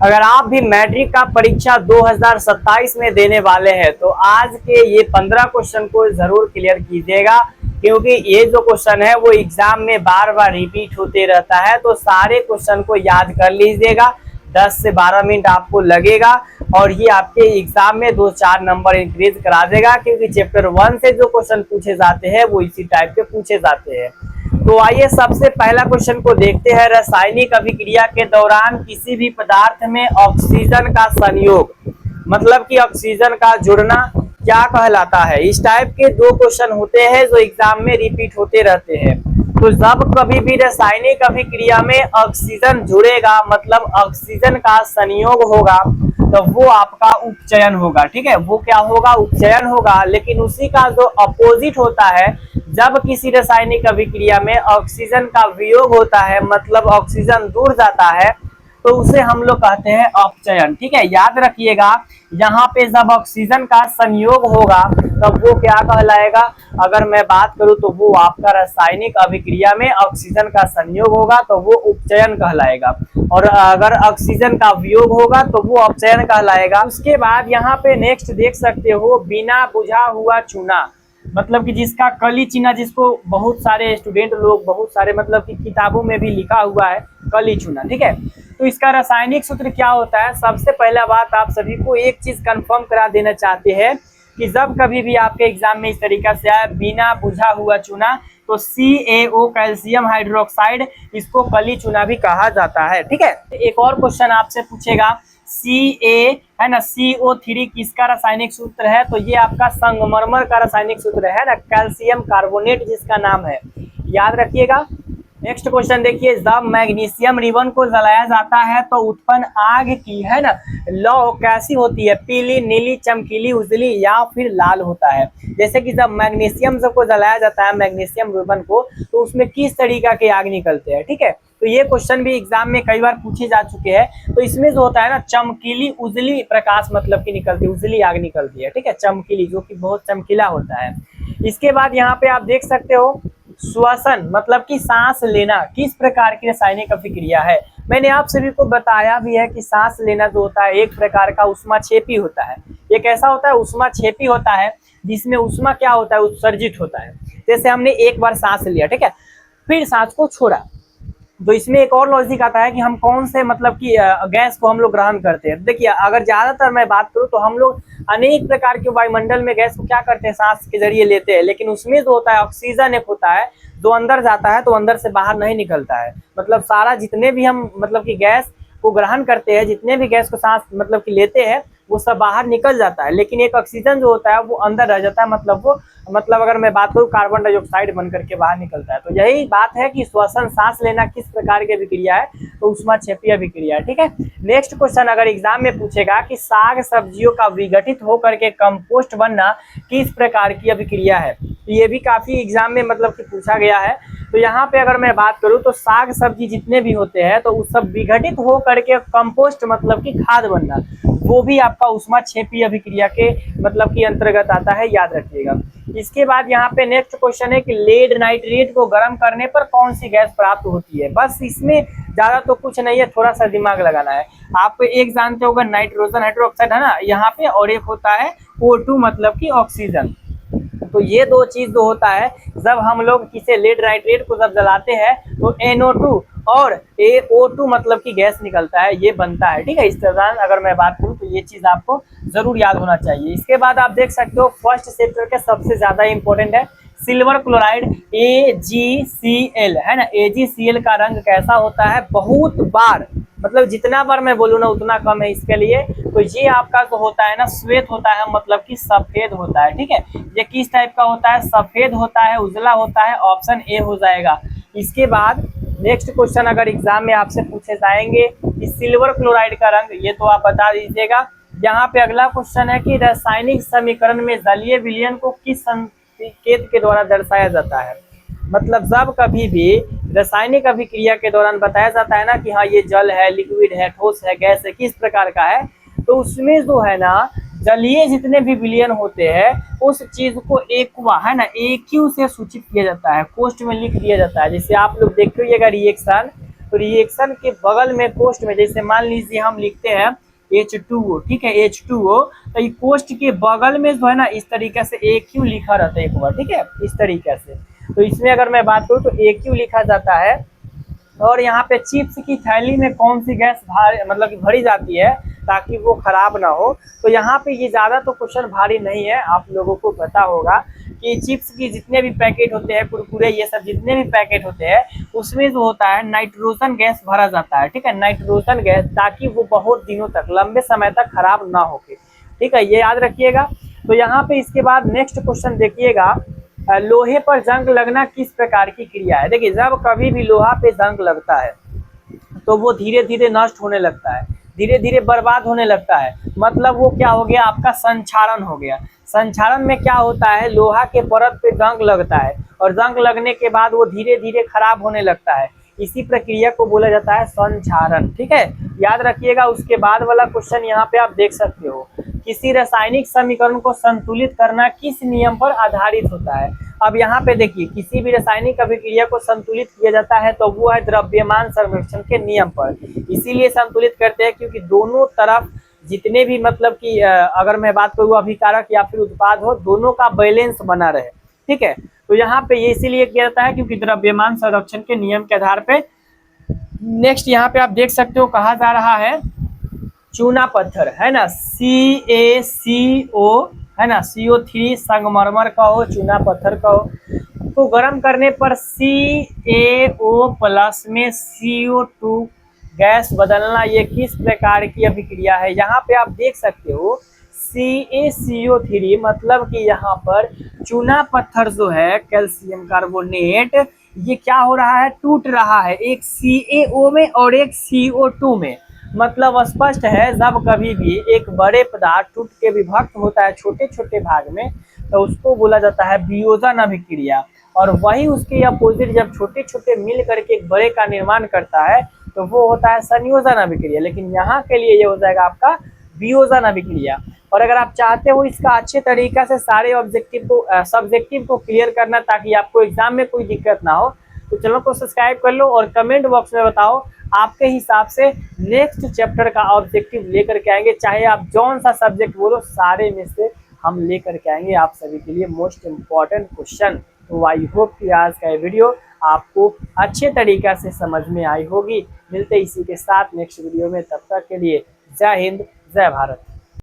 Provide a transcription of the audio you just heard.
अगर आप भी मैट्रिक का परीक्षा 2027 में देने वाले हैं तो आज के ये 15 क्वेश्चन को जरूर क्लियर कीजिएगा, क्योंकि ये जो क्वेश्चन है वो एग्जाम में बार बार रिपीट होते रहता है। तो सारे क्वेश्चन को याद कर लीजिएगा, 10 से 12 मिनट आपको लगेगा और ये आपके एग्जाम में 2-4 नंबर इंक्रीज करा देगा, क्योंकि चैप्टर 1 से जो क्वेश्चन पूछे जाते हैं वो इसी टाइप के पूछे जाते हैं। तो आइए सबसे पहला क्वेश्चन को देखते हैं। रासायनिक अभिक्रिया के दौरान किसी भी पदार्थ में ऑक्सीजन का संयोग, मतलब कि ऑक्सीजन का जुड़ना क्या कहलाता है। इस टाइप के दो क्वेश्चन होते हैं जो एग्जाम में रिपीट होते रहते हैं। तो जब कभी भी रासायनिक अभिक्रिया में ऑक्सीजन जुड़ेगा, मतलब ऑक्सीजन का संयोग होगा, तो वो आपका उपचयन होगा। ठीक है, वो क्या होगा? उपचयन होगा। लेकिन उसी का जो अपोजिट होता है, जब किसी रासायनिक अभिक्रिया में ऑक्सीजन का वियोग होता है, मतलब ऑक्सीजन दूर जाता है, तो उसे हम लोग कहते हैं अपचयन। ठीक है, याद रखिएगा, यहाँ पे जब ऑक्सीजन का संयोग होगा तब वो क्या कहलाएगा? अगर मैं बात करूं तो वो आपका रासायनिक अभिक्रिया में ऑक्सीजन का संयोग होगा तो वो उपचयन कहलाएगा, और अगर ऑक्सीजन का वियोग होगा तो वो अपचयन कहलाएगा। उसके बाद यहाँ पे नेक्स्ट देख सकते हो, बिना बुझा हुआ चूना, मतलब कि जिसका कली चूना, जिसको बहुत सारे स्टूडेंट लोग, बहुत सारे मतलब कि किताबों में भी लिखा हुआ है कली चूना। ठीक है, तो इसका रासायनिक सूत्र क्या होता है? सबसे पहला बात आप सभी को एक चीज कंफर्म करा देना चाहते हैं कि जब कभी भी आपके एग्जाम में इस तरीका से आए बिना बुझा हुआ चूना, तो CaO कैल्शियम हाइड्रोक्साइड, इसको कली चूना भी कहा जाता है। ठीक है, एक और क्वेश्चन आपसे पूछेगा, Ca है ना, CO3 किसका रासायनिक सूत्र है? तो ये आपका संगमरमर का रासायनिक सूत्र है ना, कैल्शियम कार्बोनेट जिसका नाम है, याद रखिएगा। नेक्स्ट क्वेश्चन देखिए, जब मैग्नीशियम रिबन को जलाया जाता है तो उत्पन्न आग की, है ना, लौ कैसी होती है? पीली, नीली, चमकीली, उजली या फिर लाल होता है। जैसे कि जब मैग्नीशियम को जलाया जाता है, मैग्नीशियम रिबन को, तो उसमें किस तरीका के आग निकलते हैं। ठीक है, तो ये क्वेश्चन भी एग्जाम में कई बार पूछे जा चुके हैं। तो इसमें जो होता है ना, चमकीली उजली प्रकाश मतलब की निकलती है, उजली आग निकलती है। ठीक है, चमकीली, जो कि बहुत चमकीला होता है। इसके बाद यहाँ पे आप देख सकते हो, श्वसन मतलब कि सांस लेना किस प्रकार की रासायनिक अभिक्रिया है। मैंने आप सभी को बताया भी है कि सांस लेना जो होता है एक प्रकार का ऊष्माक्षेपी होता है। ये कैसा होता है? ऊष्माक्षेपी होता है, जिसमें ऊष्मा क्या होता है? उत्सर्जित होता है। जैसे हमने एक बार सांस लिया, ठीक है, फिर सांस को छोड़ा, तो इसमें एक और लॉजिक आता है कि हम कौन से मतलब कि गैस को हम लोग ग्रहण करते हैं। देखिए, अगर ज्यादातर मैं बात करूं तो हम लोग अनेक प्रकार के वायुमंडल में गैस को क्या करते हैं? सांस के जरिए लेते हैं, लेकिन उसमें जो होता है ऑक्सीजन एक होता है जो अंदर जाता है तो अंदर से बाहर नहीं निकलता है। मतलब सारा जितने भी हम मतलब कि गैस को ग्रहण करते हैं, जितने भी गैस को सांस मतलब कि लेते हैं, वो सब बाहर निकल जाता है, लेकिन एक ऑक्सीजन जो होता है वो अंदर रह जाता है। मतलब वो मतलब अगर मैं बात करूँ, कार्बन डाइऑक्साइड बन करके बाहर निकलता है। तो यही बात है कि श्वसन, सांस लेना किस प्रकार की अभिक्रिया है? तो ऊष्माक्षेपीय अभिक्रिया है। ठीक है, नेक्स्ट क्वेश्चन अगर एग्जाम में पूछेगा कि साग सब्जियों का विघटित होकर के कंपोस्ट बनना किस प्रकार की अभिक्रिया है, तो ये भी काफी एग्जाम में मतलब कि पूछा गया है। तो यहाँ पे अगर मैं बात करूँ तो साग सब्जी जितने भी होते हैं तो उस सब विघटित हो करके कंपोस्ट मतलब कि खाद बनना, वो भी आपका ऊष्माक्षेपीय अभिक्रिया के मतलब कि अंतर्गत आता है, याद रखिएगा। इसके बाद यहाँ पे नेक्स्ट क्वेश्चन है कि लेड नाइट्रेट को गर्म करने पर कौन सी गैस प्राप्त होती है। बस इसमें ज्यादा तो कुछ नहीं है, थोड़ा सा दिमाग लगाना है। आप एक जानते होगा नाइट्रोजन हाइड्रोक्साइड है ना यहाँ पे, और एक होता है O2 मतलब कि ऑक्सीजन। तो ये दो चीज जो होता है, जब हम लोग किसी लेड नाइट्रेट को जब जलाते हैं तो NO2 और O2 मतलब की गैस निकलता है, ये बनता है। ठीक है, इस दौरान अगर मैं बात करूं तो ये चीज आपको जरूर याद होना चाहिए। इसके बाद आप देख सकते हो फर्स्ट चैप्टर के सबसे ज्यादा इंपॉर्टेंट है सिल्वर क्लोराइड AgCl, है ना। AgCl का रंग कैसा होता है? बहुत बार, मतलब जितना बार मैं बोलूँ ना उतना कम है इसके लिए। तो ये आपका जो होता है ना, श्वेत होता है, मतलब कि सफेद होता है। ठीक है, ये किस टाइप का होता है? सफेद होता है, उजला होता है, ऑप्शन ए हो जाएगा। इसके बाद नेक्स्ट क्वेश्चन अगर एग्जाम में आपसे पूछे जाएंगे कि सिल्वर क्लोराइड का रंग, ये तो आप बता दीजिएगा। यहाँ पे अगला क्वेश्चन है कि रासायनिक समीकरण में जलीय विलयन को किस संकेत के द्वारा दर्शाया जाता है। मतलब जब कभी भी रासायनिक अभिक्रिया के दौरान बताया जाता है ना कि हाँ ये जल है, लिक्विड है, ठोस है, गैस है, किस प्रकार का है, तो उसमें जो है ना जलीय जितने भी विलयन होते हैं उस चीज को एक्वा, है ना, AQ से सूचित किया जाता है, कोष्ट में लिख दिया जाता है। जैसे आप लोग देखिएगा रिएक्शन तो रिएक्शन के बगल में कोष्ठ में, जैसे मान लीजिए हम लिखते हैं H2O, ठीक है, H2O, तो ये कोष्ठ के बगल में जो है ना इस तरीके से AQ लिखा रहता है एक बार, ठीक है, इस तरीके से। तो इसमें अगर मैं बात करूँ तो AQ लिखा जाता है। और यहाँ पे चिप्स की थैली में कौन सी गैस मतलब कि भरी जाती है ताकि वो खराब ना हो। तो यहाँ पे ये ज़्यादा तो क्वेश्चन भारी नहीं है, आप लोगों को पता होगा कि चिप्स की जितने भी पैकेट होते हैं, कुरकुरे ये सब जितने भी पैकेट होते हैं, उसमें जो होता है नाइट्रोजन गैस भरा जाता है, ठीक है, नाइट्रोजन गैस, ताकि वो बहुत दिनों तक, लंबे समय तक खराब ना हो, ठीक है, ये याद रखिएगा। तो यहाँ पे इसके बाद नेक्स्ट क्वेश्चन देखिएगा, लोहे पर जंग लगना किस प्रकार की क्रिया है। देखिए, जब कभी भी लोहा पे जंग लगता है तो वो धीरे धीरे नष्ट होने लगता है, धीरे धीरे बर्बाद होने लगता है। मतलब वो क्या हो गया, आपका संक्षारण हो गया। संक्षारण में क्या होता है, लोहा के परत पे जंग लगता है और जंग लगने के बाद वो धीरे धीरे खराब होने लगता है। इसी प्रक्रिया को बोला जाता है संक्षारण, ठीक है, याद रखिएगा। उसके बाद वाला क्वेश्चन यहाँ पे आप देख सकते हो, किसी रासायनिक समीकरण को संतुलित करना किस नियम पर आधारित होता है। अब यहाँ पे देखिए, किसी भी रासायनिक अभिक्रिया को संतुलित किया जाता है तो वो है द्रव्यमान संरक्षण के नियम पर। इसीलिए संतुलित करते हैं क्योंकि दोनों तरफ जितने भी, मतलब कि अगर मैं बात करूँ अभिकारक या फिर उत्पाद हो, दोनों का बैलेंस बना रहे, ठीक है। तो यहाँ पे ये इसीलिए किया जाता है क्योंकि द्रव्यमान संरक्षण के नियम के आधार पे। नेक्स्ट यहाँ पे आप देख सकते हो, कहा जा रहा है चूना पत्थर है ना, CaCO है ना, CO3 संगमरमर का हो, चूना पत्थर का हो, तो गर्म करने पर CaO+ में CO2 गैस बदलना, ये किस प्रकार की अभिक्रिया है। यहाँ पे आप देख सकते हो CaCO3, मतलब कि यहाँ पर चूना पत्थर जो है, कैल्शियम कार्बोनेट, ये क्या हो रहा है, टूट रहा है, एक CaO में और एक CO2 में। मतलब स्पष्ट है, जब कभी भी एक बड़े पदार्थ टूट के विभक्त होता है छोटे छोटे भाग में, तो उसको बोला जाता है वियोजन अभिक्रिया। और वही उसके अपोजिट जब छोटे छोटे मिल करके एक बड़े का निर्माण करता है तो वो होता है संयोजन अभिक्रिया। लेकिन यहाँ के लिए ये हो जाएगा आपका वियोजन अभिक्रिया। और अगर आप चाहते हो इसका अच्छे तरीका से सारे ऑब्जेक्टिव को, सब्जेक्टिव को क्लियर करना ताकि आपको एग्जाम में कोई दिक्कत ना हो, तो चैनल को सब्सक्राइब कर लो और कमेंट बॉक्स में बताओ आपके हिसाब से नेक्स्ट चैप्टर का ऑब्जेक्टिव लेकर के आएंगे। चाहे आप जौन सा सब्जेक्ट बोलो, सारे में से हम लेकर के आएंगे आप सभी के लिए मोस्ट इम्पॉर्टेंट क्वेश्चन। तो आई होप कि आज का ये वीडियो आपको अच्छे तरीका से समझ में आई होगी। मिलते इसी के साथ नेक्स्ट वीडियो में, तब तक के लिए जय हिंद, जय भारत।